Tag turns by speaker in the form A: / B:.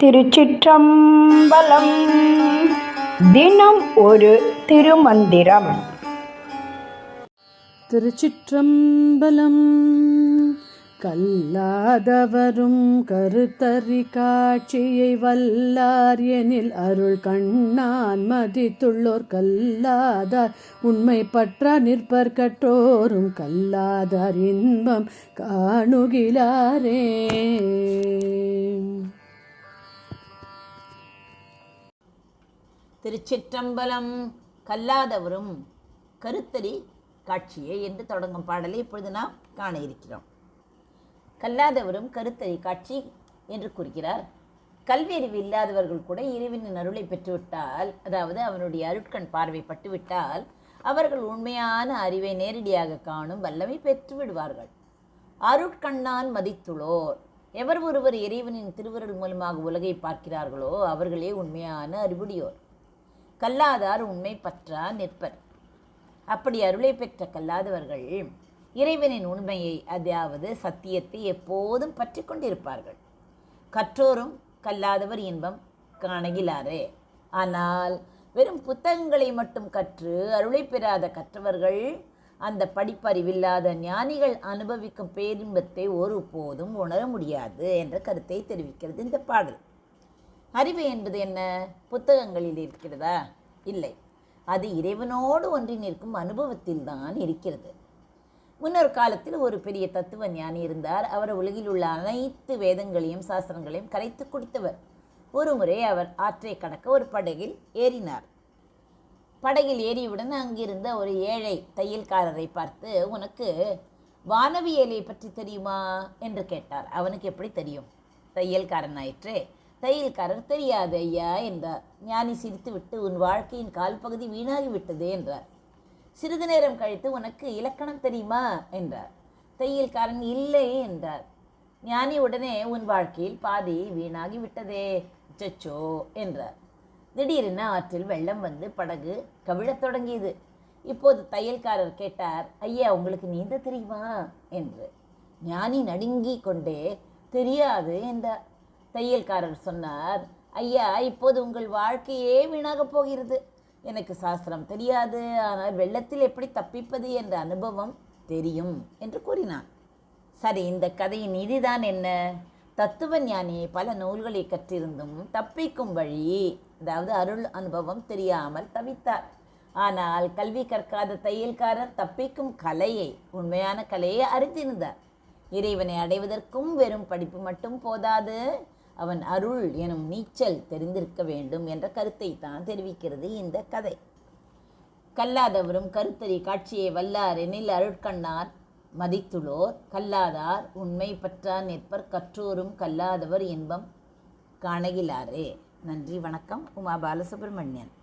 A: திருச்சிற்றம்பலம். தினம் ஒரு திருமந்திரம்.
B: திருச்சிற்றம்பலம். கல்லாதவரும் கருத்தறி காட்சியை வல்லார் எனில் அருள் கண்ணான் மதித்துள்ளோர் கல்லாதார் உண்மை பற்ற நிற்பர் கற்றோரும் கல்லாதார் இன்பம் காணுகிலாரே.
C: திருச்சிற்றம்பலம். கல்லாதவரும் கருத்தறி காட்சியை என்று தொடங்கும் பாடலை இப்பொழுது நாம் காண இருக்கிறோம். கல்லாதவரும் கருத்தறி காட்சி என்று கூறுகிறார். கல்வி அறிவு இல்லாதவர்கள் கூட இறைவனின் அருளை பெற்றுவிட்டால், அதாவது அவனுடைய அருட்கண் பார்வை பட்டுவிட்டால், அவர்கள் உண்மையான அறிவை நேரடியாக காணும் வல்லமை பெற்று விடுவார்கள். அருட்கண்ணான் மதித்துளோர், எவர் ஒருவர் இறைவனின் திருவருள் மூலமாக உலகை பார்க்கிறார்களோ அவர்களே உண்மையான அறிவுடையோர். கல்லாதார் உண்மை பற்றா நிற்பர். அப்படி அருளை பெற்ற கல்லாதவர்கள் இறைவனின் உண்மையை, அதாவது சத்தியத்தை எப்போதும் பற்றி கொண்டிருப்பார்கள். கற்றோரும் கல்லாதவர் இன்பம் காணகிலாரே. ஆனால் வெறும் புத்தகங்களை மட்டும் கற்று அருளை பெறாத கற்றவர்கள் அந்த படிப்பறிவில்லாத ஞானிகள் அனுபவிக்கும் பேரின்பத்தை ஒருபோதும் உணர முடியாது என்ற கருத்தை தெரிவிக்கிறது இந்த பாடல். அறிவு என்பது என்ன? புத்தகங்களில் இருக்கிறதா? இல்லை, அது இறைவனோடு ஒன்றி நிற்கும் அனுபவத்தில் தான் இருக்கிறது. முன்னொரு காலத்தில் ஒரு பெரிய தத்துவ ஞானி இருந்தார். அவர் உலகில் உள்ள அனைத்து வேதங்களையும் சாஸ்திரங்களையும் கரைத்து குடித்தவர். ஒரு முறை அவர் ஆற்றை கடக்க ஒரு படகில் ஏறினார். படகில் ஏறியவுடன் அங்கிருந்த ஒரு ஏழை தையல்காரரை பார்த்து, உனக்கு வானவியலை பற்றி தெரியுமா என்று கேட்டார். அவனுக்கு எப்படி தெரியும்? தையல்காரன் ஆயிற்றே. தையல்காரர் தெரியாது ஐயா என்றார். ஞானி சிரித்துவிட்டு, உன் வாழ்க்கையின் கால் பகுதி வீணாகிவிட்டது என்றார். சிறிது நேரம் கழித்து, உனக்கு இலக்கணம் தெரியுமா என்றார். தையல்காரன் இல்லை என்றார். ஞானி உடனே, உன் வாழ்க்கையில் பாதி வீணாகிவிட்டதே சச்சோ என்றார். திடீரென ஆற்றில் வெள்ளம் வந்து படகு கவிழத் தொடங்கியது. இப்போது தையல்காரர் கேட்டார், ஐயா உங்களுக்கு நீந்த தெரியுமா என்று. ஞானி நடுங்கி கொண்டே தெரியாது என்றார். தையல்காரர் சொன்னார், ஐயா இப்போது உங்கள் வாழ்க்கையே வீணாகப் போகிறது. எனக்கு சாஸ்திரம் தெரியாது, ஆனால் வெள்ளத்தில் எப்படி தப்பிப்பது என்ற அனுபவம் தெரியும் என்று கூறினான். சரி, இந்த கதையின் இதுதான் என்ன? தத்துவ ஞானி பல நூல்களை கற்றிருந்தும் தப்பிக்கும் வழி, அதாவது அருள் அனுபவம் தெரியாமல் தவித்தார். ஆனால் கல்வி கற்காத தையல்காரர் தப்பிக்கும் கலையை, உண்மையான கலையை அறிந்திருந்தார். இறைவனை அடைவதற்கும் வெறும் படிப்பு மட்டும் போதாது, அவன் அருள் எனும் நீச்சல் தெரிந்திருக்க வேண்டும் என்ற கருத்தை தான் தெரிவிக்கிறது இந்த கதை. கல்லாதவரும் கருத்தறி காட்சியை வல்லார் எனில் அருட்கண்ணார் மதித்துளோர் கல்லாதார் உண்மை பற்றா நிற்பர் கற்றோரும் கல்லாதவர் இன்பம் காணகிலாரே. நன்றி, வணக்கம். உமா பாலசுப்ரமணியன்.